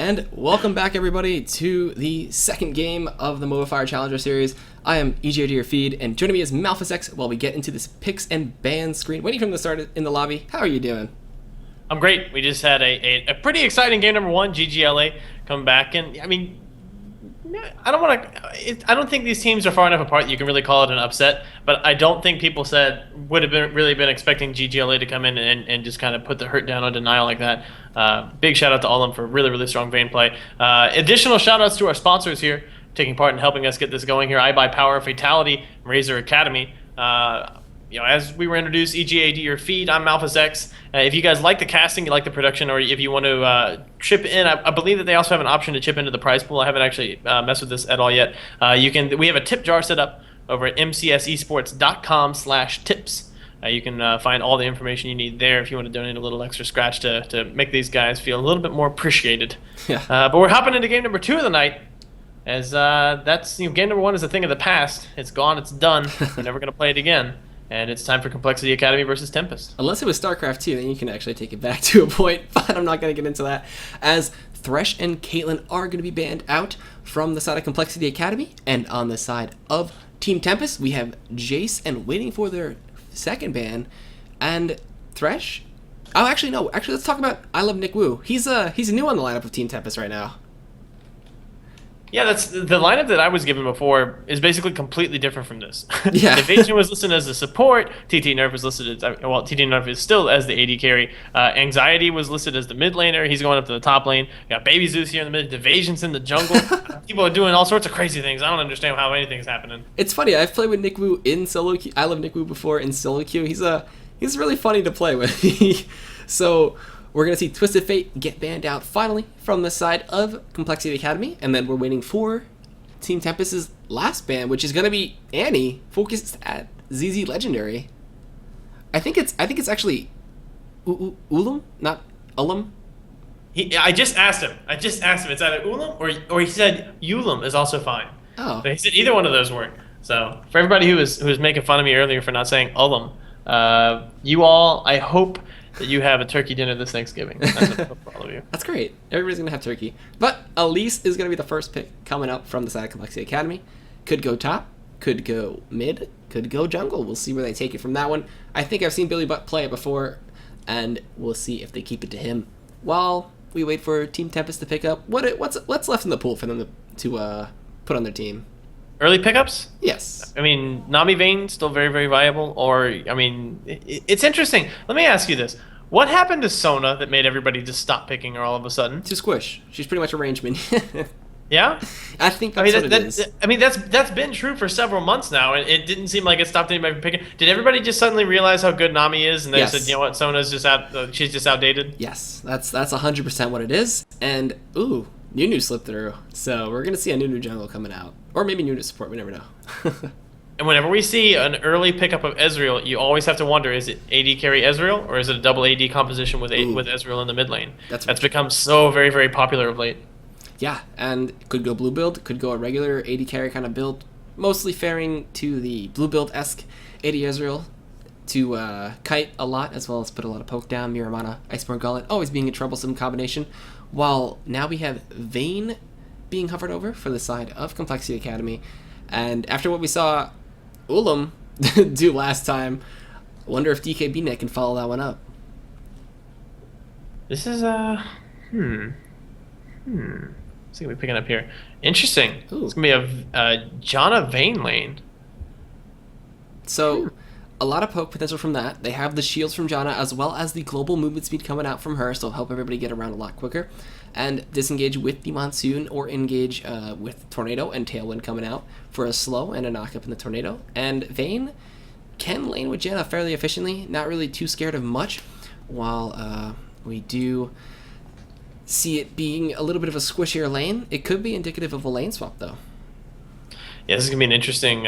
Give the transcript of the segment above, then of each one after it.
And welcome back, everybody, to the second game of the Mobafire Challenger Series. I am EJ to your feed, and joining me is MalphusX while we get into this picks and bans screen. Waiting for him to start in the lobby. How are you doing? I'm great. We just had a pretty exciting game number one, GGLA, come back. And, I mean, I don't think these teams are far enough apart that you can really call it an upset, but I don't think people would have really been expecting GGLA to come in and just kind of put the hurt down on denial like that. Big shout out to all of them for really, really strong Vayne play. Additional shout outs to our sponsors here, taking part in helping us get this going here. I Buy Power, Fatality, Razor Academy. As we were introduced, EGA to your feed, I'm MalphusX. If you guys like the casting, you like the production, or if you want to chip in, I believe that they also have an option to chip into the prize pool. I haven't actually messed with this at all yet. We have a tip jar set up over at mcsesports.com/tips. You can find all the information you need there if you want to donate a little extra scratch to make these guys feel a little bit more appreciated. Yeah. But we're hopping into game number 2 of the night. As game number 1 is a thing of the past. It's gone. It's done. We're never going to play it again. And it's time for Complexity Academy versus Tempest. Unless it was StarCraft 2, then you can actually take it back to a point, but I'm not going to get into that. As Thresh and Caitlyn are going to be banned out from the side of Complexity Academy, and on the side of Team Tempest, we have Jace and waiting for their second ban, and Thresh. Oh, actually, no. Actually, let's talk about I Love Nick Wu. He's new on the lineup of Team Tempest right now. Yeah, that's the lineup that I was given before is basically completely different from this. Yeah. Evasion was listed as a support. TT Nerf was listed as TT Nerf is still as the AD carry. Anxiety was listed as the mid laner. He's going up to the top lane. You got Baby Zeus here in the mid. Evasion's in the jungle. People are doing all sorts of crazy things. I don't understand how anything's happening. It's funny. I've played with Nick Wu in solo queue. I Love Nick Wu before in solo queue. He's really funny to play with. So we're going to see Twisted Fate get banned out finally from the side of Complexity Academy, and then we're waiting for Team Tempest's last ban, which is going to be Annie, focused at ZZ Legendary. I think it's actually Ulam, not Ulam. I just asked him. It's either Ulam or he said Ulam is also fine. Oh. But he said either one of those work. So for everybody who was making fun of me earlier for not saying Ulam, you all, I hope that you have a turkey dinner this Thanksgiving. That's what I hope for all of you. That's great. Everybody's going to have turkey. But Elise is going to be the first pick coming up from the side of Complexity Academy. Could go top, could go mid, could go jungle. We'll see where they take it from that one. I think I've seen Billy Butt play it before, and we'll see if they keep it to him while we wait for Team Tempest to pick up. What's left in the pool for them to put on their team? Early pickups? Yes. I mean, Nami Vayne still very, very viable. Or, I mean, it's interesting. Let me ask you this. What happened to Sona that made everybody just stop picking her all of a sudden? To Squish. She's pretty much a range minion. Yeah? I think that's what it is. I mean, that's been true for several months now, and it didn't seem like it stopped anybody from picking. Did everybody just suddenly realize how good Nami is, and they said, you know what, Sona's just she's just outdated? Yes, that's 100% what it is. And, ooh, Nunu slipped through. So we're going to see a Nunu jungle coming out. Or maybe Nunu support, we never know. And whenever we see an early pickup of Ezreal, you always have to wonder, is it AD carry Ezreal, or is it a double AD composition with Ezreal in the mid lane? That's become so very, very popular of late. Yeah, and could go blue build, could go a regular AD carry kind of build, mostly faring to the blue build-esque AD Ezreal to kite a lot, as well as put a lot of poke down, Miramana, Iceborne Gullet, always being a troublesome combination. While now we have Vayne being hovered over for the side of Complexity Academy, and after what we saw Ulam do last time, I wonder if DKBNet can follow that one up. This is What's gonna be picking up here? Interesting. Ooh. It's gonna be a Janna Vayne lane. So, a lot of poke potential from that. They have the shields from Janna, as well as the global movement speed coming out from her, so help everybody get around a lot quicker. And disengage with the Monsoon, or engage with Tornado and Tailwind coming out for a slow and a knock up in the Tornado. And Vayne can lane with Janna fairly efficiently, not really too scared of much, while we do see it being a little bit of a squishier lane. It could be indicative of a lane swap, though. Yeah, this is gonna be an interesting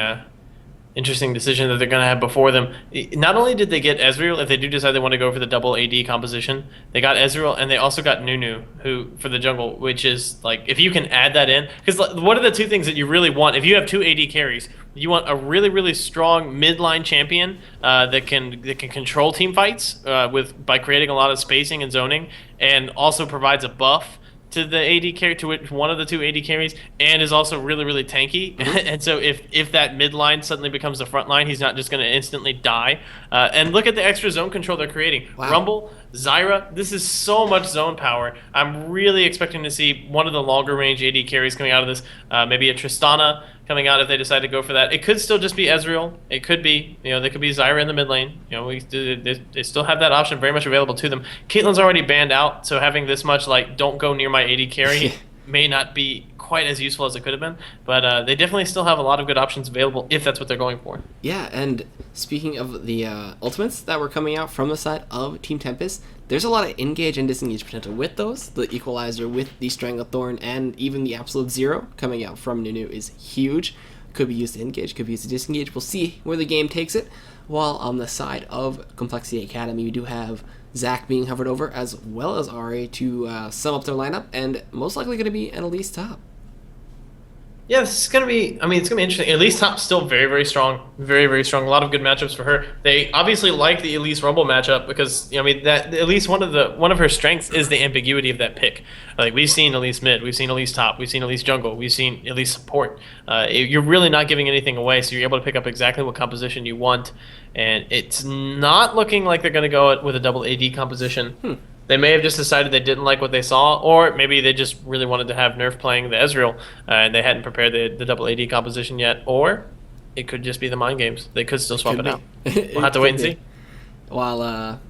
decision that they're going to have before them. Not only did they get Ezreal, if they do decide they want to go for the double AD composition, they got Ezreal, and they also got Nunu who for the jungle, which is, like, if you can add that in, because what are the two things that you really want? If you have two AD carries, you want a really, really strong midline champion that can control team fights by creating a lot of spacing and zoning, and also provides a buff to the AD carry to one of the two AD carries, and is also really really tanky. And so if that mid line suddenly becomes the front line, he's not just going to instantly die. And look at the extra zone control they're creating. Wow. Rumble, Zyra, this is so much zone power. I'm really expecting to see one of the longer range AD carries coming out of this. Maybe a Tristana coming out if they decide to go for that. It could still just be Ezreal. It could be, they could be Zyra in the mid lane. They still have that option very much available to them. Caitlyn's already banned out, so having this much don't go near my AD carry may not be quite as useful as it could have been. But they definitely still have a lot of good options available if that's what they're going for. Yeah, and speaking of the ultimates that were coming out from the side of Team Tempest, there's a lot of engage and disengage potential with those. The Equalizer with the Stranglethorn and even the Absolute Zero coming out from Nunu is huge. Could be used to engage, could be used to disengage. We'll see where the game takes it. While on the side of Complexity Academy, we do have Zac being hovered over as well as Ari to sum up their lineup, and most likely going to be an Elise top. Yeah, this is going to be, it's going to be interesting. Elise top's still very, very strong. Very, very strong. A lot of good matchups for her. They obviously like the Elise Rumble matchup because, that Elise, one of her strengths is the ambiguity of that pick. Like, we've seen Elise mid, we've seen Elise top, we've seen Elise jungle, we've seen Elise support. You're really not giving anything away, so you're able to pick up exactly what composition you want. And it's not looking like they're going to go with a double AD composition. They may have just decided they didn't like what they saw, or maybe they just really wanted to have Nerf playing the Ezreal, and they hadn't prepared the double AD composition yet, or it could just be the mind games. They could still swap it out. We'll have to wait and see. While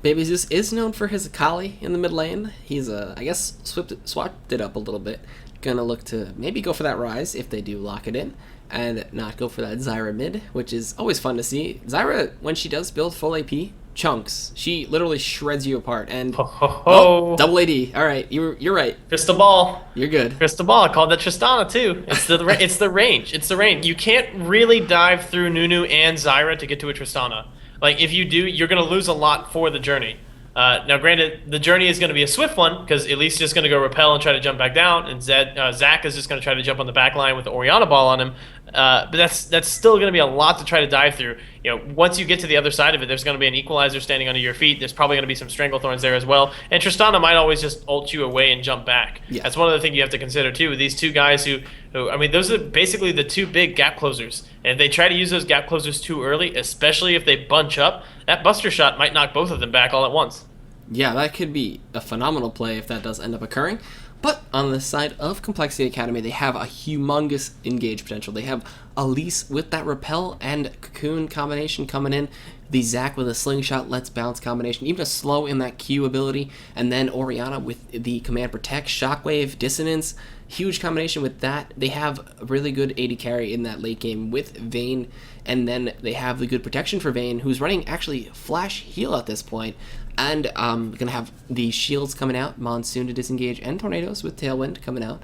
Baby Zeus is known for his Akali in the mid lane, he's, I guess, swapped it up a little bit. Gonna look to maybe go for that Rise if they do lock it in, and not go for that Zyra mid, which is always fun to see. Zyra, when she does build full AP, chunks. She literally shreds you apart. And double AD. All right, you're right. Crystal ball. You're good. Crystal ball. I called that Tristana too. It's the range. It's the range. You can't really dive through Nunu and Zyra to get to a Tristana. Like if you do, you're gonna lose a lot for the journey. Now, granted, the journey is going to be a swift one because Elise is just going to go repel and try to jump back down, and Zac is just going to try to jump on the back line with the Orianna ball on him. But that's still going to be a lot to try to dive through. Once you get to the other side of it, there's going to be an Equalizer standing under your feet. There's probably going to be some Stranglethorns there as well, and Tristana might always just ult you away and jump back. Yeah. That's one of the things you have to consider too. These two guys who those are basically the two big gap closers, and if they try to use those gap closers too early, especially if they bunch up, that Buster Shot might knock both of them back all at once. Yeah, that could be a phenomenal play if that does end up occurring. But on the side of Complexity Academy, they have a humongous engage potential. They have Elise with that Repel and Cocoon combination coming in. The Zac with a Slingshot Let's Bounce combination. Even a slow in that Q ability. And then Orianna with the Command Protect, Shockwave, Dissonance. Huge combination with that. They have a really good AD carry in that late game with Vayne. And then they have the good protection for Vayne, who's running actually Flash Heal at this point. And going to have the shields coming out, Monsoon to disengage, and Tornadoes with Tailwind coming out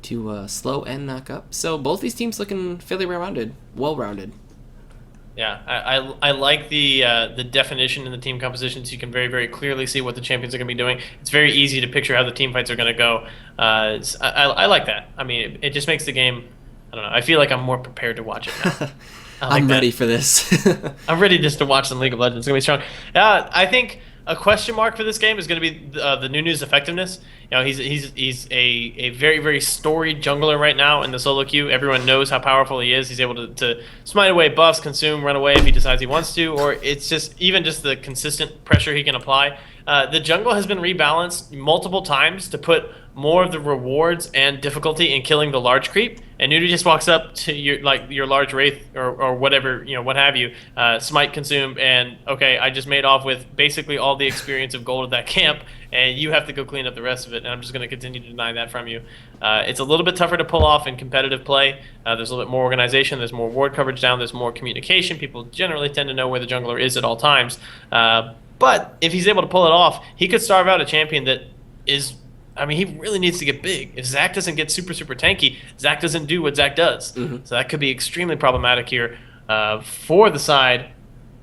to slow and knock up. So both these teams looking fairly well-rounded. Yeah, I like the definition in the team composition, so you can very, very clearly see what the champions are going to be doing. It's very easy to picture how the team fights are going to go. I like that. I mean, it just makes the game, I don't know, I feel like I'm more prepared to watch it now. I'm ready for this. I'm ready just to watch some League of Legends. It's going to be strong. I think a question mark for this game is going to be the Nunu's effectiveness. He's a very, very storied jungler right now in the solo queue. Everyone knows how powerful he is. He's able to smite away buffs, consume, run away if he decides he wants to, or it's just the consistent pressure he can apply. The jungle has been rebalanced multiple times to put more of the rewards and difficulty in killing the large creep, and Nunu just walks up to your large wraith or whatever, what have you, smite, consume, and okay, I just made off with basically all the experience of gold of that camp, and you have to go clean up the rest of it, and I'm just going to continue to deny that from you. It's a little bit tougher to pull off in competitive play. There's a little bit more organization, there's more ward coverage down, there's more communication. People generally tend to know where the jungler is at all times. But if he's able to pull it off, he could starve out a champion that is, he really needs to get big. If Zac doesn't get super, super tanky, Zac doesn't do what Zac does. Mm-hmm. So that could be extremely problematic here for the side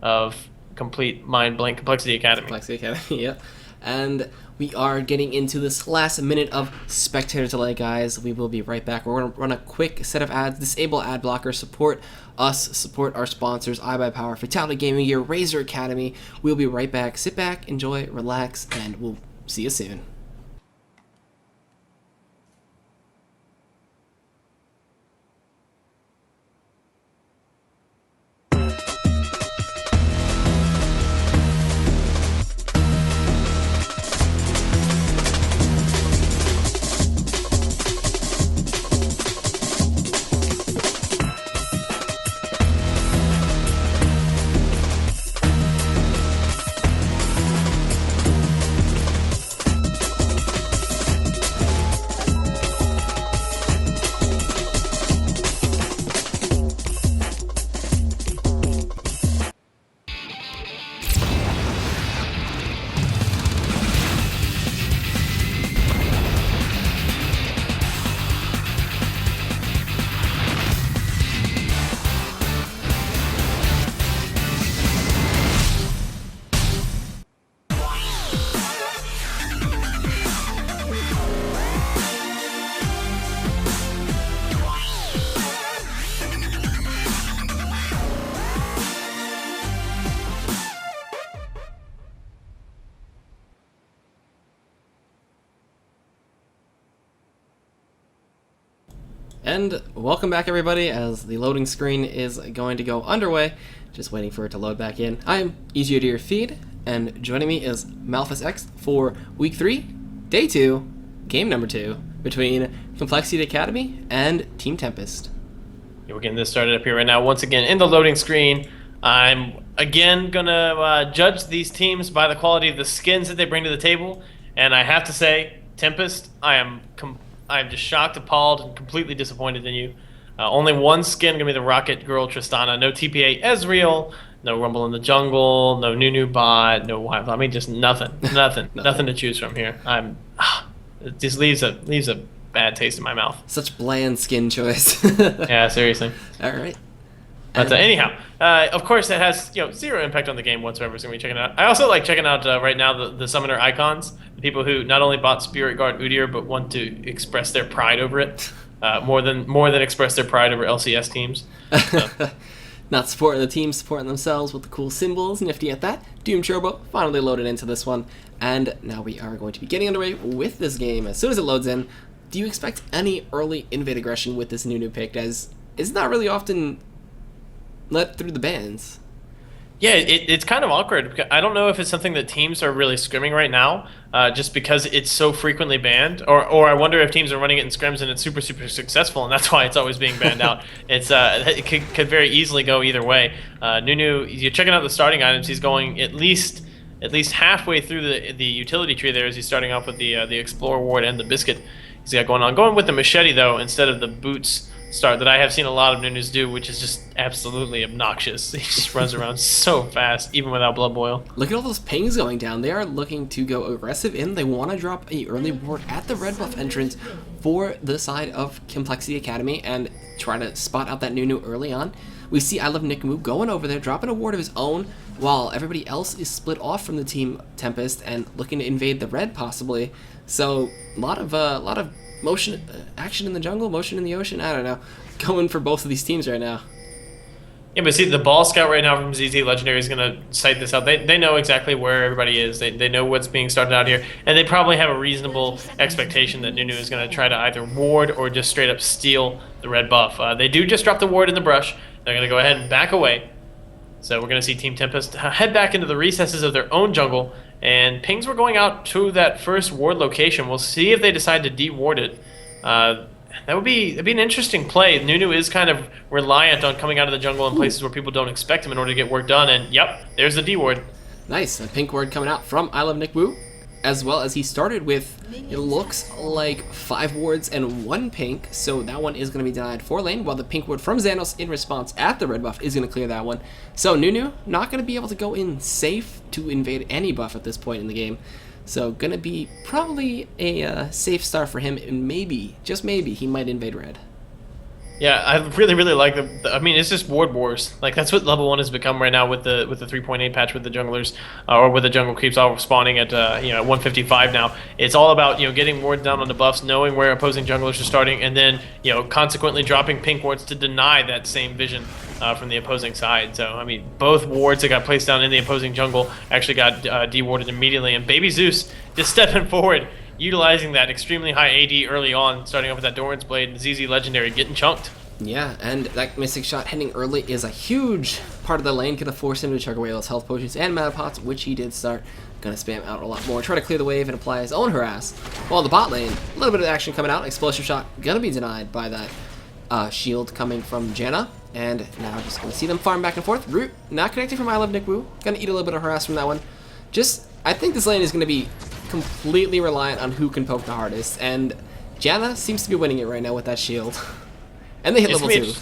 of complete mind blank Complexity Academy. Complexity Academy, yeah. And we are getting into this last minute of spectator delay, guys. We will be right back. We're going to run a quick set of ads. Disable ad blocker. Support us. Support our sponsors. iBuyPower, Fatality Gaming Gear, Razor Academy. We'll be right back. Sit back, enjoy, relax, and we'll see you soon. And welcome back, everybody, as the loading screen is going to go underway. Just waiting for it to load back in. I'm easier to your feed, and joining me is Malphus X for Week 3, Day 2, Game number 2, between Complexity Academy and Team Tempest. We're getting this started up here right now. Once again, in the loading screen, I'm again going to judge these teams by the quality of the skins that they bring to the table. And I have to say, Tempest, I am just shocked, appalled, and completely disappointed in you. Only one skin going to be the Rocket Girl Tristana. No TPA Ezreal, no Rumble in the Jungle, no Nunu bot, no Wild. I mean, just nothing to choose from here. It just leaves a bad taste in my mouth. Such bland skin choice. Yeah, seriously. All right. But anyhow, of course, it has zero impact on the game whatsoever. So we checking it out. I also like checking out right now the summoner icons. The people who not only bought Spirit Guard Udyr but want to express their pride over it, more than express their pride over LCS teams. So. Not supporting the team, supporting themselves with the cool symbols. Nifty at that. Doom Turbo finally loaded into this one, and now we are going to be getting underway with this game. As soon as it loads in, do you expect any early invade aggression with this Nunu pick, as it's not really often let through the bans? Yeah, it's kind of awkward. I don't know if it's something that teams are really scrimming right now, just because it's so frequently banned, or I wonder if teams are running it in scrims and it's super successful, and that's why it's always being banned out. It could very easily go either way. Nunu, you're checking out the starting items. He's going at least halfway through the utility tree there, as he's starting off with the Explorer Ward and the Biscuit. He's got going with the Machete though instead of the Boots start that I have seen a lot of Nunus do, which is just absolutely obnoxious. He just runs around so fast, even without Blood Boil. Look at all those pings going down. They are looking to go aggressive in. They want to drop a early ward at the red buff entrance for the side of Complexity Academy and try to spot out that Nunu early on. We see I Love Nickmoo going over there, dropping a ward of his own, while everybody else is split off from the Team Tempest and looking to invade the red possibly. So a lot of motion, action in the jungle, motion in the ocean. I don't know, going for both of these teams right now. Yeah, but see, the ball scout right now from ZZ Legendary is going to cite this out. They know exactly where everybody is. They know what's being started out here, and they probably have a reasonable expectation that Nunu is going to try to either ward or just straight up steal the red buff. They do just drop the ward in the brush. They're going to go ahead and back away. So we're going to see Team Tempest head back into the recesses of their own jungle, and pings were going out to that first ward location. We'll see if they decide to de-ward it. That'd be an interesting play. Nunu is kind of reliant on coming out of the jungle in places where people don't expect him in order to get work done, and yep, there's the D-ward. Nice, a pink ward coming out from I Love Nickmoo, as well as he started with, it looks like 5 wards and 1 pink, so that one is going to be denied for lane, while the pink ward from Xanos in response at the red buff is going to clear that one. So Nunu not going to be able to go in safe to invade any buff at this point in the game. So going to be probably a safe start for him, and maybe, just maybe, he might invade red. Yeah, I really like I mean, it's just ward wars. Like, that's what level 1 has become right now with the 3.8 patch with the junglers, or with the jungle creeps all spawning at 155 now. It's all about getting wards down on the buffs, knowing where opposing junglers are starting, and then consequently dropping pink wards to deny that same vision from the opposing side. So I mean, both wards that got placed down in the opposing jungle actually got de-warded immediately, and Baby Zeus just stepping forward, utilizing that extremely high AD early on, starting off with that Doran's Blade, and ZZ Legendary getting chunked. Yeah, and that Mystic Shot heading early is a huge part of the lane. Gonna force him to chug away those health potions and mana pots, which he did start. Gonna spam out a lot more, try to clear the wave and apply his own harass. While the bot lane, a little bit of action coming out. Explosive Shot gonna be denied by that shield coming from Janna. And now just gonna see them farm back and forth. Root not connecting from I Love Nickmoo. Gonna eat a little bit of harass from that one. I think this lane is gonna be completely reliant on who can poke the hardest, and Janna seems to be winning it right now with that shield. And they hit level 2.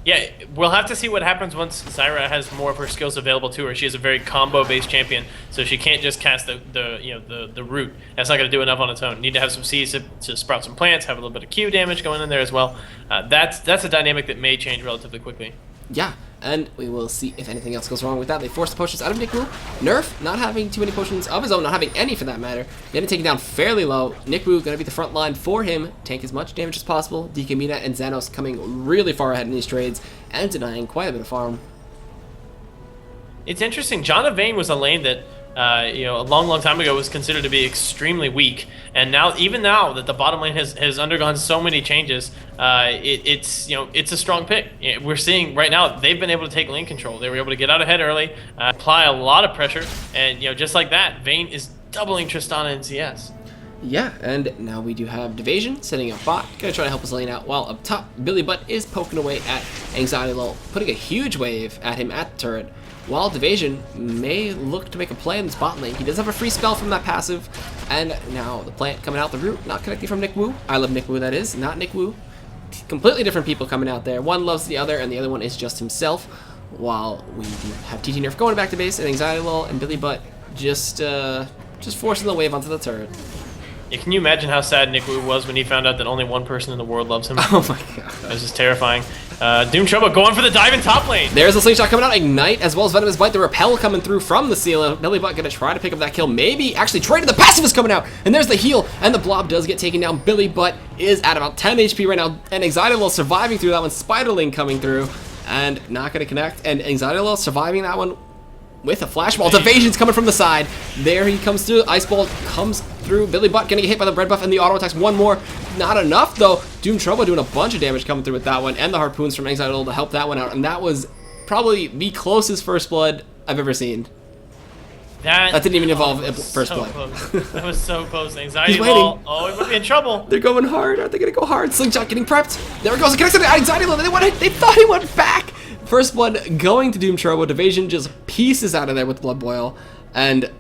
Yeah, we'll have to see what happens once Zyra has more of her skills available to her. She is a very combo-based champion, so she can't just cast the root. That's not going to do enough on its own. Need to have some seeds to sprout some plants, have a little bit of Q damage going in there as well. That's a dynamic that may change relatively quickly. Yeah, and we will see if anything else goes wrong with that. They force the potions out of Nickmoo. Nerf, not having too many potions of his own, not having any for that matter. Getting taken down fairly low. Nickmoo going to be the front line for him. Tank as much damage as possible. DK Mina and Xanos coming really far ahead in these trades and denying quite a bit of farm. It's interesting. John of Vayne was a lane that a long time ago was considered to be extremely weak, and now even now that the bottom lane has undergone so many changes, it's a strong pick. We're seeing right now they've been able to take lane control. They were able to get out ahead early, apply a lot of pressure, and just like that, Vayne is doubling Tristana in CS. Yeah, and now we do have Divasion setting up bot, gonna try to help us lane out, while up top, Billy Butt is poking away at Anxiety Lull, putting a huge wave at him at the turret, while Divasion may look to make a play in this bot lane. He does have a free spell from that passive, and now the plant coming out the root, not connecting from Nick Wu. I love Nick Wu, that is, not Nick Wu. Completely different people coming out there. One loves the other, and the other one is just himself, while we do have TT Nerf going back to base, and Anxiety Lull and Billy Butt just forcing the wave onto the turret. Yeah, can you imagine how sad Nick Wu was when he found out that only one person in the world loves him? Oh my god. That was just terrifying. Doom Trouble going for the dive in top lane. There's a slingshot coming out, Ignite, as well as Venomous Bite, the repel coming through from the seal. Billy Butt gonna try to pick up that kill, maybe actually traded. The passive is coming out, and there's the heal, and the blob does get taken down. Billy Butt is at about 10 HP right now, and Anxiety Lull surviving through that one. Spiderling coming through, and not gonna connect, and Anxiety Lull surviving that one with a flash ball. Evasion's coming from the side. There he comes through. Ice Ball comes through. Billy Butt gonna get hit by the red buff and the auto attacks. One more. Not enough though. Doom Trouble doing a bunch of damage coming through with that one, and the harpoons from Anxiety Lull to help that one out. And that was probably the closest first blood I've ever seen. That didn't even involve first blood. Close. That was so close. Anxiety Lull. Oh, he might be in trouble. They're going hard. Are they gonna go hard? Slingshot getting prepped. There it goes. It connects to Anxiety Lull. They thought he went back. First blood going to Doom Turbo. Divasion just pieces out of there with Blood Boil, and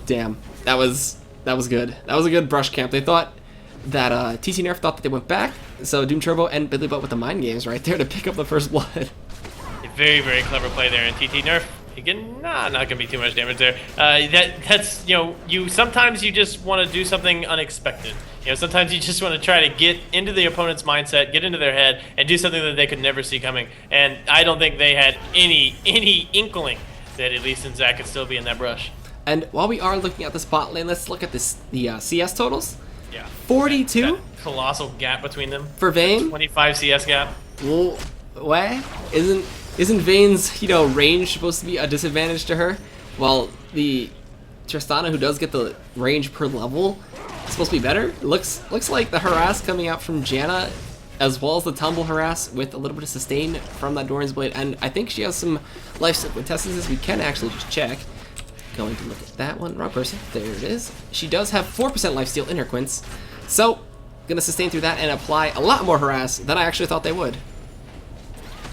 damn, that was good. That was a good brush camp. They thought that TC Nerf thought that they went back, so Doom Turbo and Billy Butt with the mind games right there to pick up the first blood. A very, very clever play there, and TT Nerf. Again, not gonna be too much damage there. That's you sometimes you just want to do something unexpected. Sometimes you just want to try to get into the opponent's mindset, get into their head, and do something that they could never see coming. And I don't think they had any inkling that Elise and Zach could still be in that brush. And while we are looking at the spot lane, let's look at the CS totals. Yeah. 42. That colossal gap between them. For Vayne. 25 CS gap. Well, what? Isn't Vayne's range supposed to be a disadvantage to her? Well, the Tristana, who does get the range per level, is supposed to be better. Looks like the harass coming out from Janna, as well as the tumble harass with a little bit of sustain from that Doran's Blade, and I think she has some lifesteal quintessences. We can actually just check. Going to look at that one. Wrong person. There it is. She does have 4% lifesteal in her quints, so gonna sustain through that and apply a lot more harass than I actually thought they would.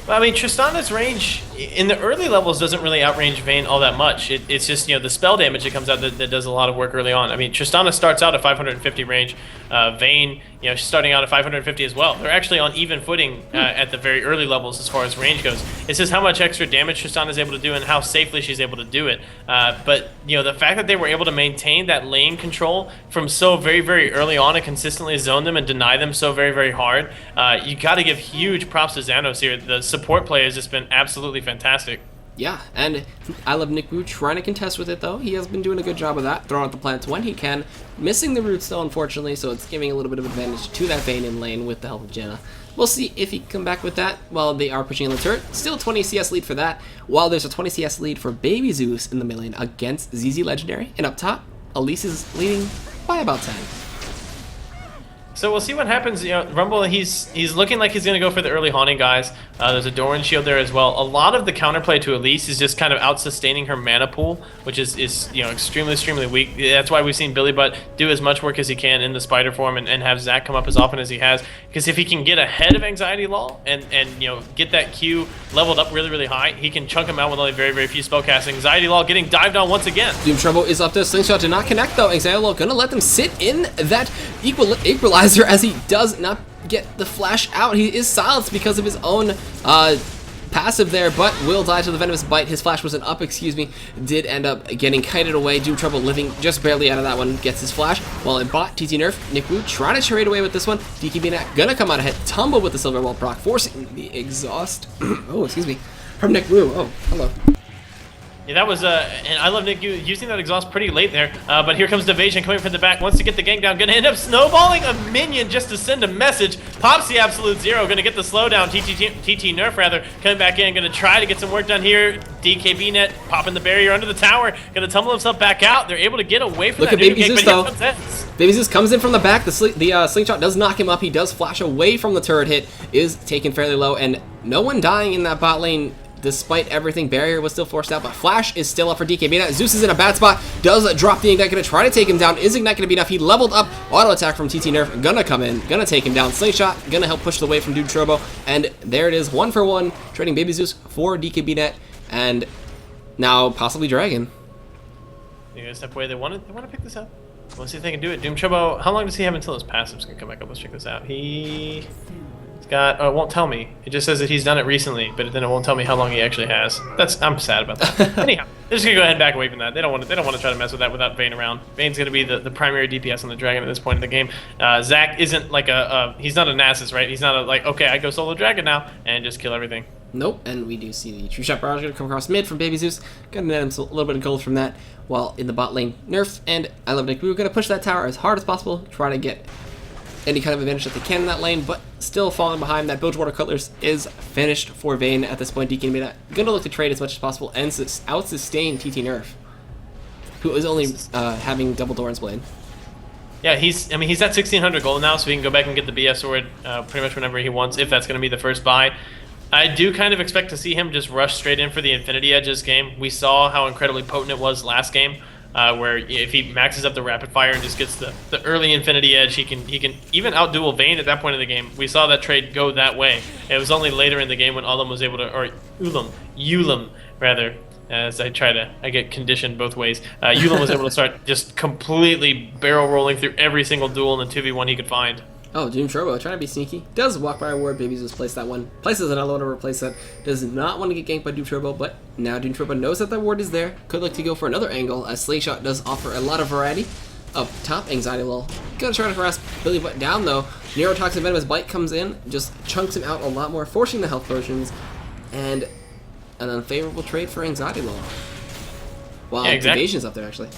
Well, I mean, Tristana's range in the early levels doesn't really outrange Vayne all that much. It's just the spell damage that comes out that does a lot of work early on. I mean, Tristana starts out at 550 range. Vayne, she's starting out at 550 as well. They're actually on even footing at the very early levels as far as range goes. It's just how much extra damage Tristana is able to do and how safely she's able to do it. But the fact that they were able to maintain that lane control from so very, very early on and consistently zone them and deny them so very, very hard, you got to give huge props to Xanos here. The support play has just been absolutely fantastic. Yeah, and I love Nick Wu trying to contest with it, though. He has been doing a good job of that, throwing out the plants when he can. Missing the roots, though, unfortunately, so it's giving a little bit of advantage to that Vayne in lane with the help of Janna. We'll see if he can come back with that while they are pushing on the turret. Still 20 CS lead for that, while there's a 20 CS lead for Baby Zeus in the mid lane against ZZ Legendary. And up top, Elise is leading by about 10. So we'll see what happens. Rumble, he's looking like he's going to go for the early haunting guys. There's a Doran shield there as well. A lot of the counterplay to Elise is just kind of out-sustaining her mana pool, which is extremely weak. That's why we've seen Billy Butt do as much work as he can in the spider form and have Zach come up as often as he has. Because if he can get ahead of Anxiety Lull and get that Q leveled up really high, he can chunk him out with only very few spellcasts. Anxiety Lull getting dived on once again. Doom Trouble is up there. Slingshot did not connect though. Anxiety Lull gonna let them sit in that equalizer as he does not get the flash out. He is silenced because of his own passive there, but will die to the Venomous Bite. His flash wasn't up, did end up getting kited away. Doom Trouble living just barely out of that one, gets his flash. While in bot, TT Nerf, Nick Wu trying to trade away with this one. DKB gonna come out ahead, tumble with the Silver Wall proc, forcing the exhaust, from Nick Wu. Oh, hello. Yeah, that was, and I love Nick using that exhaust pretty late there, but here comes Devasion coming from the back, wants to get the gank down, gonna end up snowballing a minion just to send a message, pops the absolute zero, gonna get the slowdown, TT Nerf rather, coming back in, gonna try to get some work done here, DKB net, popping the barrier under the tower, gonna tumble himself back out, they're able to get away from that Baby gank, Zeus, but though. here comes Eds. Baby Zeus comes in from the back, the slingshot does knock him up, he does flash away from the turret hit, is taken fairly low, and no one dying in that bot lane. Despite everything, barrier was still forced out, but Flash is still up for DKB. Zeus is in a bad spot, does drop the Ignite, gonna try to take him down. Is Ignite gonna be enough? He leveled up, auto attack from TT Nerf, gonna come in, gonna take him down. Slingshot, gonna help push the way from Dude Turbo, and there it is, 1-for-1, trading Baby Zeus for DKB net, and now possibly Dragon. They're gonna step away, they want to pick this up. Let's see if they can do it. Doom Turbo, how long does he have until his passive's gonna come back up? Let's check this out. He's got, it won't tell me. It just says that he's done it recently, but then it won't tell me how long he actually has. I'm sad about that. Anyhow, they're just gonna go ahead and back away from that. They don't want to try to mess with that without Vayne around. Vayne's gonna be the primary DPS on the Dragon at this point in the game. Zac isn't like he's not a Nasus, right? He's not like, okay, I go solo Dragon now and just kill everything. Nope, and we do see the True Shot Barrage gonna come across mid from Baby Zeus. Gonna net him a little bit of gold from that. While in the bot lane, Nerf and I Love Nick, we were gonna push that tower as hard as possible, try to get any kind of advantage that they can in that lane, but still falling behind. That Bilgewater Cutlass is finished for Vayne at this point. DK made that. Gonna look to trade as much as possible and out-sustain TT Nerf, who is only having double Doran's Blade. Yeah, he's at 1600 gold now, so he can go back and get the BF sword pretty much whenever he wants, if that's going to be the first buy. I do kind of expect to see him just rush straight in for the Infinity Edge this game. We saw how incredibly potent it was last game, where if he maxes up the Rapid Fire and just gets the early Infinity Edge, he can even outduel Vayne at that point in the game. We saw that trade go that way. It was only later in the game when Ulam was able to, or Ulam rather, as I get conditioned both ways. Ulam was able to start just completely barrel rolling through every single duel in the 2v1 he could find. Oh, Doom Turbo trying to be sneaky. Does walk by a ward. Baby Zeus places that one. Places another one to replace that. Does not want to get ganked by Doom Turbo, but now Doom Turbo knows that ward is there. Could look to go for another angle, as Slingshot does offer a lot of variety. Up top, Anxiety Lull. Gonna try to harass Billy Butt down though. Neurotoxic Venomous Bite comes in, just chunks him out a lot more, forcing the health potions, and an unfavorable trade for Anxiety Lull. While yeah, exactly. Evasion's up there actually.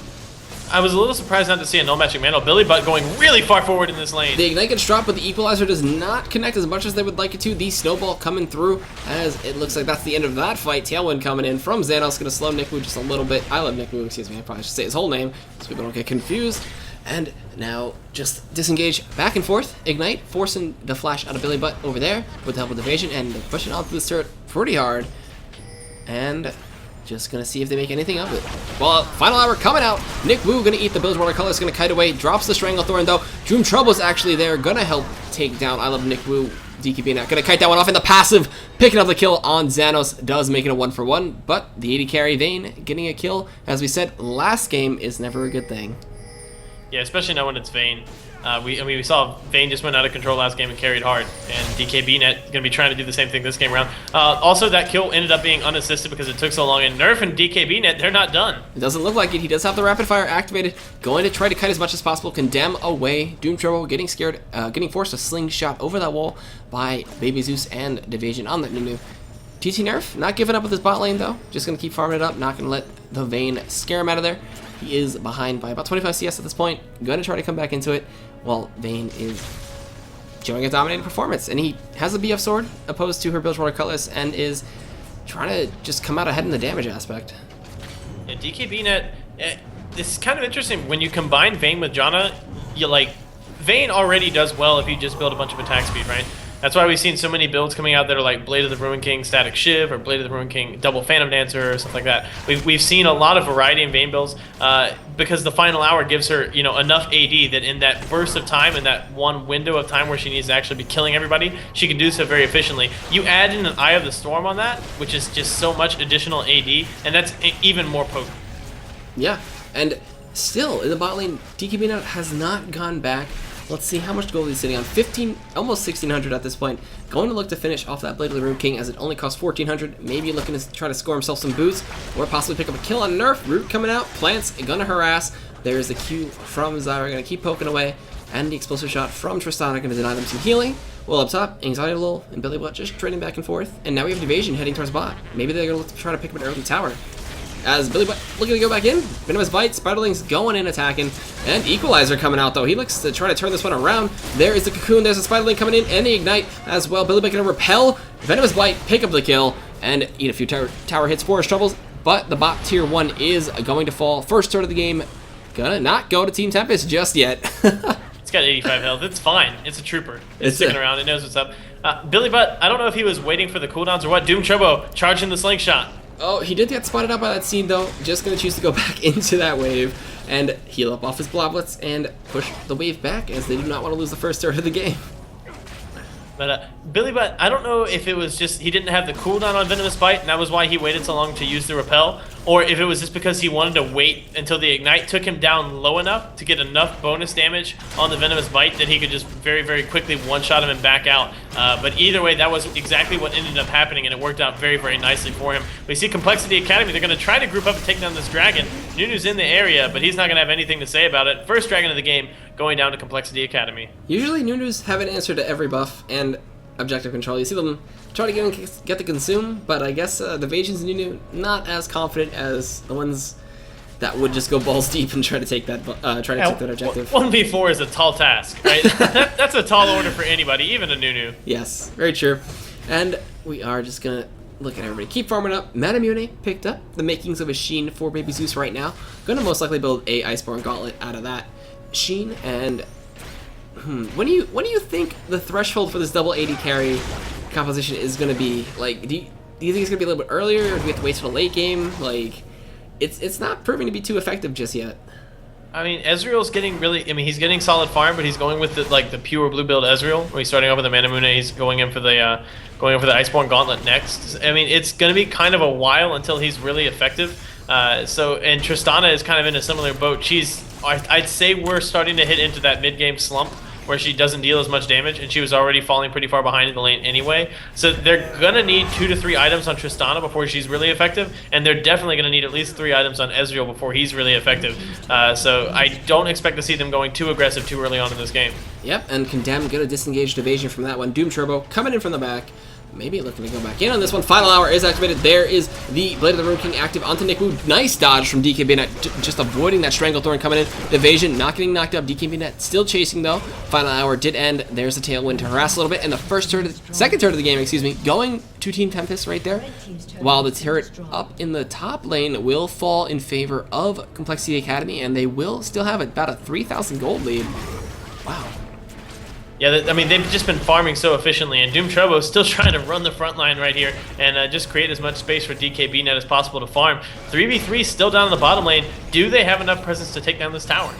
I was a little surprised not to see a No Magic Mandal. Billy Butt going really far forward in this lane. The Ignite gets dropped, but the Equalizer does not connect as much as they would like it to. The Snowball coming through, as it looks like that's the end of that fight. Tailwind coming in from Xanos, going to slow Nick Wu just a little bit. I love Nick Wu, excuse me, I probably should say his whole name, so people don't get confused. And now just disengage back and forth. Ignite, forcing the flash out of Billy Butt over there with the help of Evasion, and they're pushing onto this turret pretty hard. And just gonna see if they make anything of it. Well, final hour coming out. Nick Wu gonna eat the Bilgewater Color's gonna kite away, drops the Stranglethorn though. Doom Trouble's actually there, gonna help take down I Love Nick Wu. DKB not gonna kite that one off in the passive, picking up the kill on Xanos, does make it a 1-for-1, but the 80 carry Vayne getting a kill. As we said, last game is never a good thing. Yeah, especially now when it's Vayne. We saw Vayne just went out of control last game and carried hard, and DKB net going to be trying to do the same thing this game around. Also, that kill ended up being unassisted because it took so long, and Nerf and DKB net, they're not done. It doesn't look like it. He does have the Rapid Fire activated, going to try to kite as much as possible, condemn away Doom Turbo, getting scared, getting forced to slingshot over that wall by Baby Zeus and Devasion on that new. TT Nerf, not giving up with his bot lane though, just going to keep farming it up, not going to let the Vayne scare him out of there. He is behind by about 25 CS at this point, going to try to come back into it, while Vayne is showing a dominating performance. And he has a BF sword opposed to her Bilgewater Cutlass and is trying to just come out ahead in the damage aspect. Yeah, DKB net, it's kind of interesting. When you combine Vayne with Janna, Vayne already does well if you just build a bunch of attack speed, right? That's why we've seen so many builds coming out that are like Blade of the Ruin King, Static Shiv, or Blade of the Ruin King, Double Phantom Dancer, or stuff like that. We've seen a lot of variety in Vayne builds because the final hour gives her, enough AD that in that burst of time, in that one window of time where she needs to actually be killing everybody, she can do so very efficiently. You add in an Eye of the Storm on that, which is just so much additional AD, and that's even more potent. Yeah, and still in the bot lane, DKB Net has not gone back. Let's see how much gold he's sitting on. 15, almost 1,600 at this point. Going to look to finish off that Blade of the Ruin King as it only costs 1,400. Maybe looking to try to score himself some boots or possibly pick up a kill on Nerf. Root coming out. Plants gonna harass. There's the Q from Zyra gonna keep poking away. And the explosive shot from Tristana gonna deny them some healing. Well, up top, Anxiety Lull and Billy Butt just trading back and forth. And now we have Evasion heading towards bot. Maybe they're gonna look to try to pick up an early tower. as Billy Butt looking to go back in. Venomous Bite, Spiderlings going in attacking, and Equalizer coming out though. He looks to try to turn this one around. There is the Cocoon, there's a Spiderling coming in, and the Ignite as well. Billy Butt gonna repel, Venomous Bite, pick up the kill, and eat a few tower hits for his troubles, but the bot tier 1 is going to fall. First turn of the game, gonna not go to Team Tempest just yet. It's got 85 health. It's fine. It's a trooper. It's sticking around. It knows what's up. Billy Butt, I don't know if he was waiting for the cooldowns or what. Doom Turbo charging the slingshot. Oh, he did get spotted out by that scene though. Just gonna choose to go back into that wave and heal up off his bloblets and push the wave back, as they do not want to lose the first third of the game. But Billy Butt, I don't know if it was just he didn't have the cooldown on Venomous Bite, and that was why he waited so long to use the repel, or if it was just because he wanted to wait until the Ignite took him down low enough to get enough bonus damage on the Venomous Bite that he could just very, very quickly one-shot him and back out. But either way, that was exactly what ended up happening, and it worked out very, very nicely for him. We see Complexity Academy. They're going to try to group up and take down this dragon. Nunu's in the area, but he's not going to have anything to say about it. First dragon of the game going down to Complexity Academy. Usually Nunu's have an answer to every buff and objective control. You see them try to get the consume, but I guess the Vasions and Nunu not as confident as the ones that would just go balls deep and try to take that take that objective. 1v4 is a tall task, right? That's a tall order for anybody, even a Nunu. Yes, very true. And we are just gonna look at everybody. Keep farming up. Manamune picked up the makings of a Sheen for Baby Zeus right now. Gonna most likely build a Iceborne Gauntlet out of that Sheen. And when do you think the threshold for this double AD carry composition is gonna be? Like, do you think it's gonna be a little bit earlier, or do we have to wait till the late game? Like, it's not proving to be too effective just yet. I mean, Ezreal's getting really. I mean, he's getting solid farm, but he's going with the pure blue build Ezreal. Where he's starting off with the Manamune. He's going in for the Iceborne Gauntlet next. I mean, it's going to be kind of a while until he's really effective. And Tristana is kind of in a similar boat. I'd say we're starting to hit into that mid game slump, where she doesn't deal as much damage, and she was already falling pretty far behind in the lane anyway. So they're gonna need 2 to 3 items on Tristana before she's really effective, and they're definitely gonna need at least 3 items on Ezreal before he's really effective. So I don't expect to see them going too aggressive too early on in this game. Yep, and Condemn get a disengaged evasion from that one. Doom Turbo coming in from the back. Maybe looking to go back in on this one. Final hour is activated. There is the Blade of the Rune King active onto Nickwu. Nice dodge from DKBnet, just avoiding that Stranglethorn coming in. The evasion not getting knocked up. DKBnet still chasing though. Final hour did end. There's a Tailwind to harass a little bit. And the second turret of the game, excuse me, going to Team Tempest right there. While the turret up in the top lane will fall in favor of Complexity Academy, and they will still have about a 3,000 gold lead. Wow. Yeah, I mean, they've just been farming so efficiently, and Doom Turbo is still trying to run the front line right here and just create as much space for DKBnet as possible to farm. 3v3 still down in the bottom lane. Do they have enough presence to take down this tower?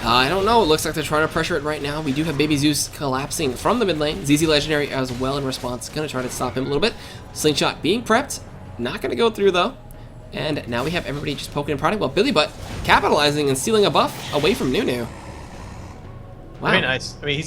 I don't know. It looks like they're trying to pressure it right now. We do have Baby Zeus collapsing from the mid lane. ZZ Legendary as well in response. Going to try to stop him a little bit. Slingshot being prepped. Not going to go through, though. And now we have everybody just poking and prodding. Well, Billy Butt capitalizing and stealing a buff away from Nunu. Wow. Very nice. I mean,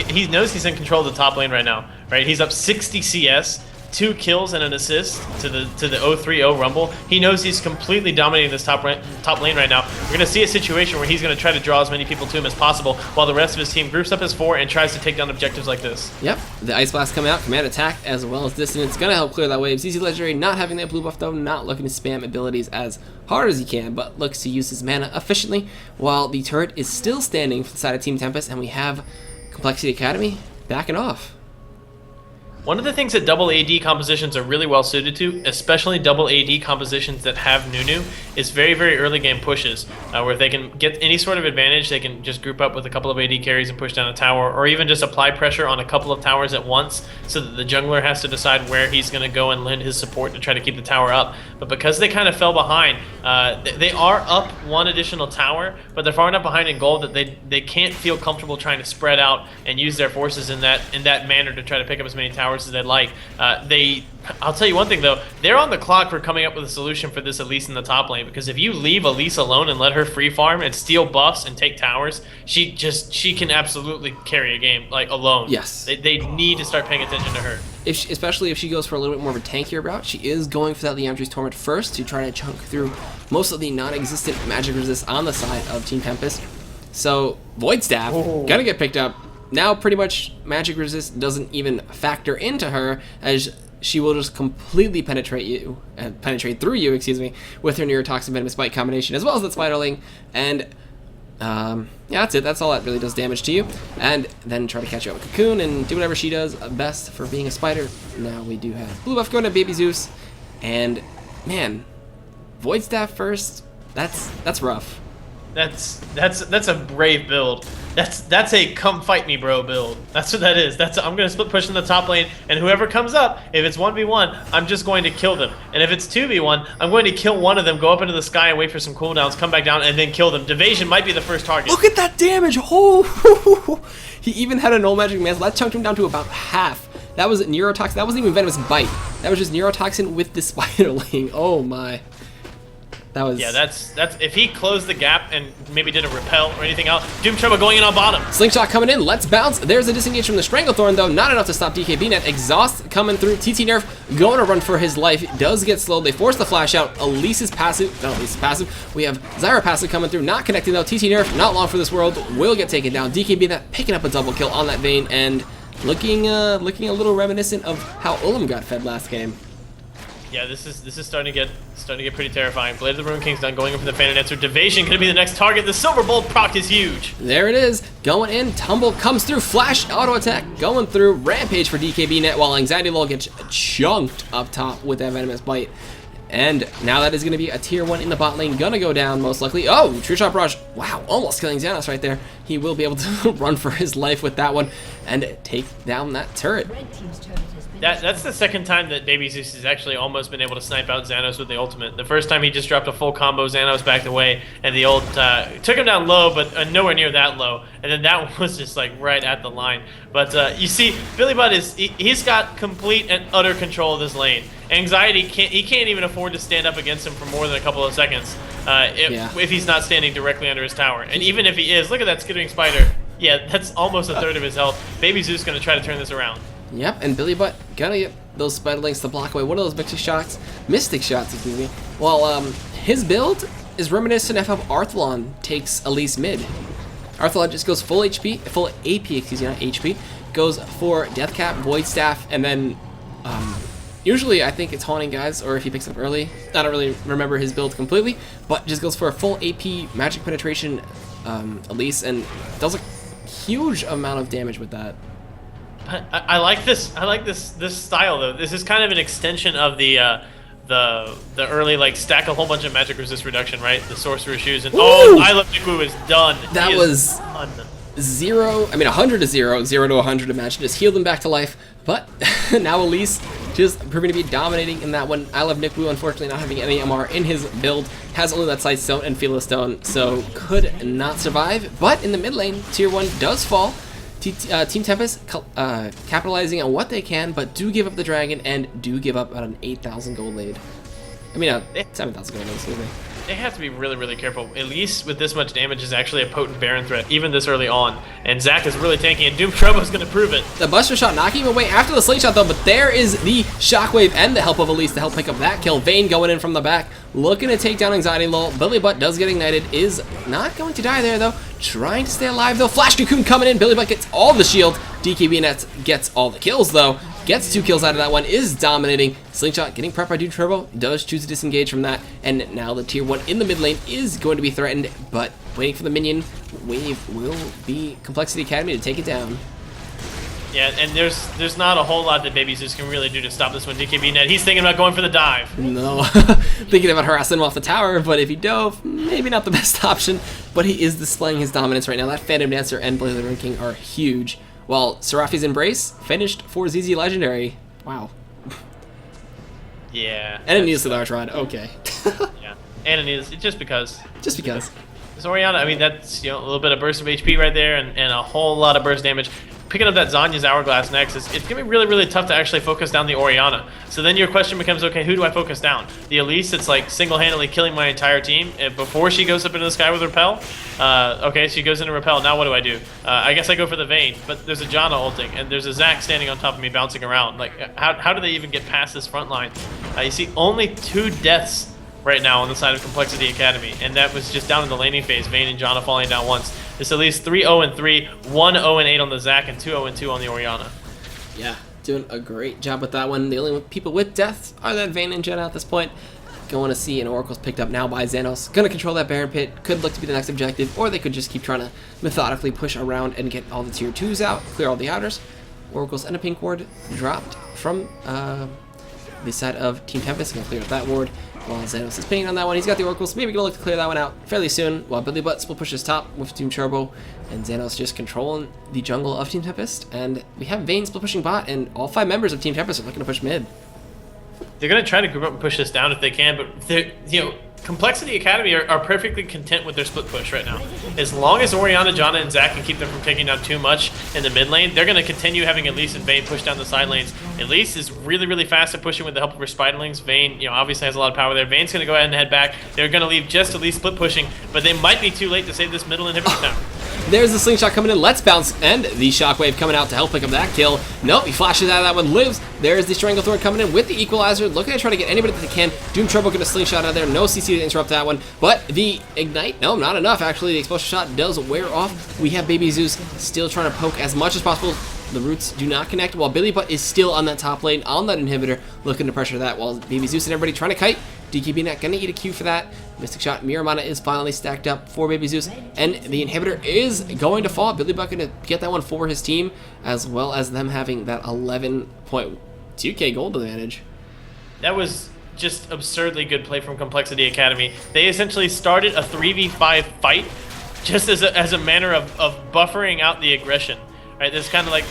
he knows he's in control of the top lane right now, right? He's up 60 CS, 2 kills and an assist to the 0-3-0 Rumble. He knows he's completely dominating this top lane right now. We're gonna see a situation where he's gonna try to draw as many people to him as possible, while the rest of his team groups up as 4 and tries to take down objectives like this. Yep, the Ice Blast coming out, command attack as well as dissonance, gonna help clear that wave. ZZ Legendary not having that blue buff though, not looking to spam abilities as hard as he can, but looks to use his mana efficiently, while the turret is still standing for the side of Team Tempest, and we have Complexity Academy backing off. One of the things that double AD compositions are really well suited to, especially double AD compositions that have Nunu, is very, very early game pushes, where if they can get any sort of advantage, they can just group up with a couple of AD carries and push down a tower, or even just apply pressure on a couple of towers at once, so that the jungler has to decide where he's going to go and lend his support to try to keep the tower up. But because they kind of fell behind, they are up 1 additional tower, but they're far enough behind in gold that they can't feel comfortable trying to spread out and use their forces in that manner to try to pick up as many towers as they'd like. I'll tell you one thing though, they're on the clock for coming up with a solution for this Elise in the top lane, because if you leave Elise alone and let her free farm and steal buffs and take towers, she can absolutely carry a game, like, alone. Yes. They need to start paying attention to her. Especially if she goes for a little bit more of a tankier route. She is going for that Liandry's Torment first to try to chunk through most of the non-existent magic resist on the side of Team Tempest. So Void Staff gonna get picked up. Now pretty much magic resist doesn't even factor into her, as she will just completely penetrate you, penetrate through you, excuse me, with her neurotoxin venomous bite combination, as well as that Spiderling, and yeah, that's it. That's all that really does damage to you. And then try to catch you up with Cocoon and do whatever she does best for being a spider. Now we do have blue buff going to Baby Zeus, and man, Void Staff first. That's rough. That's a brave build. That's a come fight me bro build. That's what that is. I'm gonna split push in the top lane, and whoever comes up, if it's 1v1, I'm just going to kill them. And if it's 2v1, I'm going to kill one of them, go up into the sky and wait for some cooldowns, come back down, and then kill them. Divasion might be the first target. Look at that damage! Oh, he even had a null magic mantle. That chunked him down to about half. That was neurotoxin. That wasn't even venomous bite. That was just neurotoxin with the Spiderling. Oh my. That was... Yeah, that's if he closed the gap and maybe did a repel or anything else. Doom Turbo going in on bottom. Slingshot coming in. Let's bounce. There's a disengage from the Stranglethorn, though. Not enough to stop DKBnet. Exhaust coming through. TT Nerf going to run for his life. Does get slowed. They force the flash out. Elise's passive. Not Elise's passive. We have Zyra passive coming through. Not connecting, though. TT Nerf, not long for this world. Will get taken down. DKBnet picking up a double kill on that Vayne and looking a little reminiscent of how Ullum got fed last game. Yeah, this is starting to get pretty terrifying. Blade of the Ruined King's done, going in for the Phantom Dancer. Divasion gonna be the next target. The Silver Bolt proc is huge. There it is, going in. Tumble comes through. Flash auto attack going through. Rampage for DKBnet while Anxiety Lull gets chunked up top with that venomous bite. And now that is going to be a tier 1 in the bot lane. Gonna go down most likely. Oh, True Shot Barrage. Wow, almost killing Xanos right there. He will be able to run for his life with that one and take down that turret. That's the second time that Baby Zeus has actually almost been able to snipe out Xanos with the ultimate. The first time he just dropped a full combo, Xanos backed away, and the ult took him down low, but nowhere near that low. And then that one was just like right at the line. But you see, Billy Budd he's got complete and utter control of this lane. Anxiety he can't even afford to stand up against him for more than a couple of seconds if he's not standing directly under his tower. And even if he is, look at that skittering spider. Yeah, that's almost a third of his health. Baby Zeus gonna try to turn this around. Yep, and Billy Butt gonna get those Spiderlings to block away one of those mystic shots, excuse me. Well, his build is reminiscent of how Arthalon takes Elise mid. Arthalon just goes full HP, full AP, excuse me, not HP, goes for Death Cap, Void Staff, and then usually I think it's Haunting Guys, or if he picks it up early. I don't really remember his build completely, but just goes for a full AP Magic Penetration Elise and does a huge amount of damage with that. I like this. I like this style though. This is kind of an extension of the early like stack a whole bunch of magic resist reduction, right? The sorcerer shoes and oh, I Love Niku is done. That was done. 100 to 0, 0 to 100 imagine, just healed them back to life. But now Elise just proving to be dominating in that one. I Love Niku, unfortunately not having any MR in his build, has only that Sight Stone and Fearless Stone, so could not survive. But in the mid lane, tier 1 does fall. Team Tempest capitalizing on what they can, but do give up the dragon and do give up about an 8,000 gold lead. I mean, 7,000 gold lead, excuse me. They have to be really, really careful. At least with this much damage is actually a potent Baron threat, even this early on. And Zac is really tanky, and Doom Turbo's going to prove it. The Buster Shot knocking him away after the Slingshot, though, but there is the Shockwave and the help of Elise to help pick up that kill. Vayne going in from the back, looking to take down Anxiety Lull. Billy Butt does get ignited, is not going to die there, though. Trying to stay alive, though. Flash Cocoon coming in. Billy Butt gets all the shield. DKB Nets gets all the kills, though. Gets 2 kills out of that one, is dominating. Slingshot getting prepped by Doom Turbo, does choose to disengage from that, and now the tier 1 in the mid lane is going to be threatened, but waiting for the minion wave will be Complexity Academy to take it down. Yeah, and there's not a whole lot that Baby Zeus can really do to stop this one. DKB Net, he's thinking about going for the dive. No, thinking about harassing him off the tower, but if he dove, maybe not the best option, but he is displaying his dominance right now. That Phantom Dancer and Blade of the Ruined King are huge. While Seraphi's Embrace finished for ZZ Legendary. Wow. Yeah. And Aeneas with Arch Rod. Okay. Yeah. And Aeneas, just because. Just because. This Orianna, I mean, that's a little bit of burst of HP right there and a whole lot of burst damage. Picking up that Zanya's Hourglass next, it's going to be really, really tough to actually focus down the Orianna. So then your question becomes, okay, who do I focus down? The Elise, it's like single-handedly killing my entire team before she goes up into the sky with Repel. Okay, she goes into Repel, now what do? I guess I go for the Vayne, but there's a Janna ulting, and there's a Zac standing on top of me bouncing around. Like, how do they even get past this front line? You see only 2 deaths right now on the side of Complexity Academy, and that was just down in the laning phase. Vayne and Janna falling down once. It's at least 3-0-3, 1-0-8 on the Zac, and 2-0-2 on the Orianna. Yeah, doing a great job with that one. The only people with deaths are that Vayne and Jenna at this point. Going to see an Oracle's picked up now by Xanos. Going to control that Baron Pit. Could look to be the next objective, or they could just keep trying to methodically push around and get all the tier 2s out, clear all the outers. Oracle's and a pink ward dropped from the side of Team Tempest. Going to clear up that ward while Xanos is pinging on that one. He's got the Oracles. Maybe going to look to clear that one out fairly soon, while Billy Butts will push his top with Doom Turbo, and Xanos just controlling the jungle of Team Tempest. And we have Vayne split pushing bot, and all 5 members of Team Tempest are looking to push mid. They're going to try to group up and push this down if they can, but they're, you know, Complexity Academy are perfectly content with their split push right now. As long as Orianna, Janna, and Zac can keep them from taking down too much in the mid lane, they're going to continue having Elise and Vayne push down the side lanes. Elise is really, really fast at pushing with the help of her Spiderlings. Vayne, you know, obviously has a lot of power there. Vayne's going to go ahead and head back. They're going to leave just Elise split pushing, but they might be too late to save this middle inhibitor tower. There's the slingshot coming in. Let's bounce. And the shockwave coming out to help pick up that kill. Nope, he flashes out of that one, lives. There's the Stranglethorn coming in with the equalizer. Looking to try to get anybody that they can. Doom Turbo going to slingshot out of there. No CC to interrupt that one. But the ignite, no, not enough. Actually, the explosion shot does wear off. We have Baby Zeus still trying to poke as much as possible. The roots do not connect, while Billy Butt is still on that top lane, on that inhibitor, looking to pressure that, while Baby Zeus and everybody trying to kite. DKB gonna eat a Q for that. Mystic Shot, Miramana is finally stacked up for Baby Zeus, and the inhibitor is going to fall. Billy Butt gonna get that one for his team, as well as them having that 11.2k gold advantage. That was just absurdly good play from Complexity Academy. They essentially started a 3v5 fight just as a manner of buffering out the aggression. Right, there's kind of like,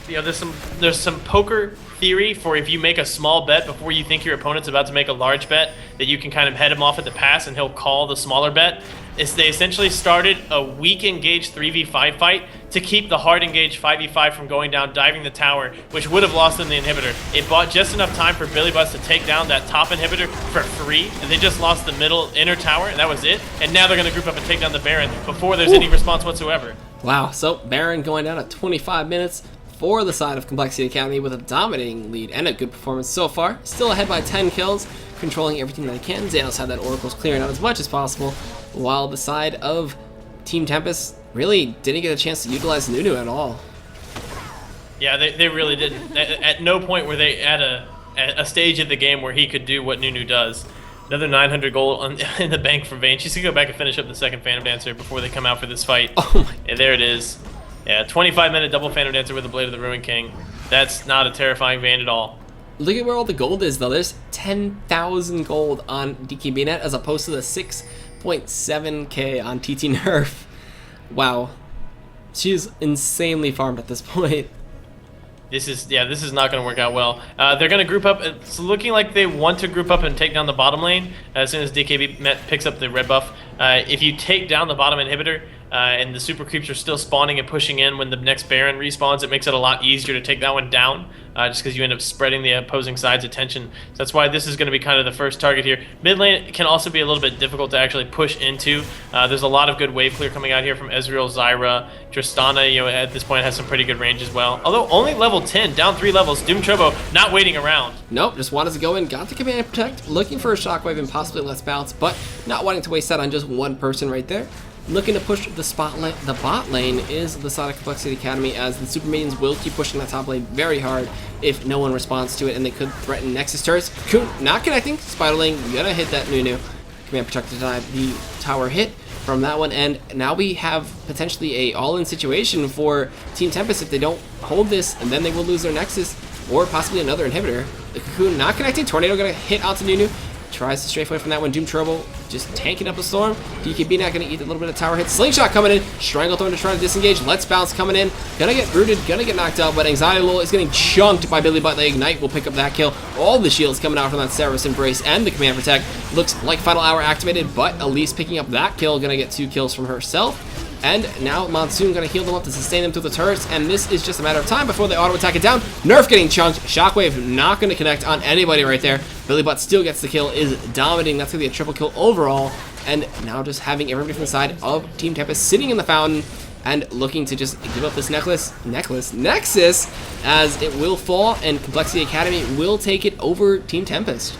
you know, there's some poker theory for if you make a small bet before you think your opponent's about to make a large bet, that you can kind of head him off at the pass and he'll call the smaller bet. They essentially started a weak engaged 3v5 fight to keep the hard engaged 5v5 from going down, diving the tower, which would have lost them the inhibitor. It bought just enough time for Billy Butts to take down that top inhibitor for free, and they just lost the middle inner tower, and that was it. And now they're going to group up and take down the Baron before there's any response whatsoever. Wow, so Baron going down at 25 minutes for the side of Complexity Academy with a dominating lead and a good performance so far. Still ahead by 10 kills, controlling everything that he can. Xanos had that Oracle's clearing out as much as possible, while the side of Team Tempest really didn't get a chance to utilize Nunu at all. Yeah, they really didn't. At no point were they at a stage of the game where he could do what Nunu does. Another 900 gold in the bank for Vayne. She's going to go back and finish up the second Phantom Dancer before they come out for this fight. Oh my. And there it is. Yeah, 25-minute double Phantom Dancer with the Blade of the Ruin King. That's not a terrifying Vayne at all. Look at where all the gold is, though. There's 10,000 gold on DKBnet as opposed to the 6.7k on TT Nerf. Wow. She's insanely farmed at this point. This is not going to work out well. They're going to group up. It's looking like they want to group up and take down the bottom lane as soon as DKB picks up the red buff. If you take down the bottom inhibitor and the super creeps are still spawning and pushing in when the next Baron respawns, it makes it a lot easier to take that one down just because you end up spreading the opposing side's attention. So that's why this is going to be kind of the first target here. Mid lane can also be a little bit difficult to actually push into. There's a lot of good wave clear coming out here from Ezreal, Zyra, Tristana, you know, at this point has some pretty good range as well. Although only level 10, down 3 levels, Doom Turbo not waiting around. Nope, just wanted to go in, got the command and protect, looking for a shockwave and possibly less bounce, but not wanting to waste that on just one person right there. Looking to push the bot lane is the Sonic Complexity Academy, as the Super Minions will keep pushing that top lane very hard if no one responds to it, and they could threaten Nexus turrets. Not connecting, Spiderling gonna hit that Nunu. Command protect to deny the tower hit from that one, and now we have potentially a all-in situation for Team Tempest if they don't hold this, and then they will lose their Nexus, or possibly another inhibitor. The Cocoon not connecting, Tornado gonna hit out to Nunu. Tries to strafe away from that one. Doom Turbo just tanking up a storm. DKB not gonna eat a little bit of tower hit. Slingshot coming in. Stranglethorn to try to disengage. Let's Bounce coming in. Gonna get rooted, gonna get knocked out, but Anxiety Lul is getting chunked by Billy Butt. The Ignite will pick up that kill. All the shields coming out from that Cerberus Embrace and the Command Protect. Looks like Final Hour activated, but Elise picking up that kill. Gonna get 2 kills from herself. And now Monsoon gonna heal them up to sustain them through the turrets, and this is just a matter of time before they auto attack it down. Nerf getting chunked. Shockwave not gonna connect on anybody right there. Billy Butt still gets the kill, is dominating. That's gonna be a triple kill overall. And now just having everybody from the side of Team Tempest sitting in the fountain and looking to just give up this Nexus, as it will fall, and Complexity Academy will take it over Team Tempest.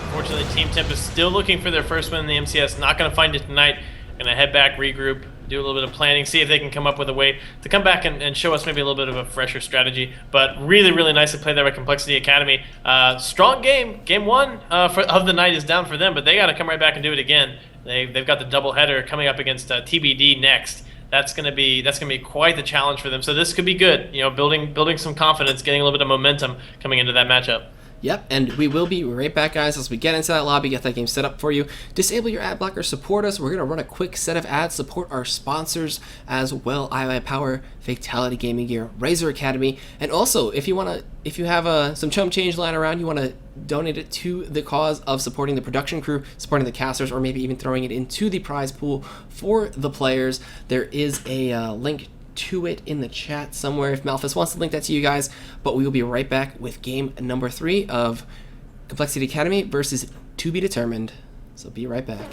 Unfortunately, Team Tempest still looking for their first win in the MCS. Not gonna find it tonight. Gonna head back, regroup, do a little bit of planning, see if they can come up with a way to come back and show us maybe a little bit of a fresher strategy. But really, really nicely played there by Complexity Academy. Strong game. Game one of the night is down for them, but they got to come right back and do it again. They've got the doubleheader coming up against TBD next. That's gonna be quite the challenge for them. So this could be good. You know, building some confidence, getting a little bit of momentum coming into that matchup. Yep, and we will be right back, guys, as we get into that lobby, get that game set up for you. Disable your ad blocker, support us. We're going to run a quick set of ads, support our sponsors as well, II Power, Fatality Gaming Gear, Razor Academy, and also, if you have some chump change lying around, you want to donate it to the cause of supporting the production crew, supporting the casters, or maybe even throwing it into the prize pool for the players, there is a link to it in the chat somewhere if Malphus wants to link that to you guys. But we will be right back with game number 3 of Complexity Academy versus To Be Determined. So be right back.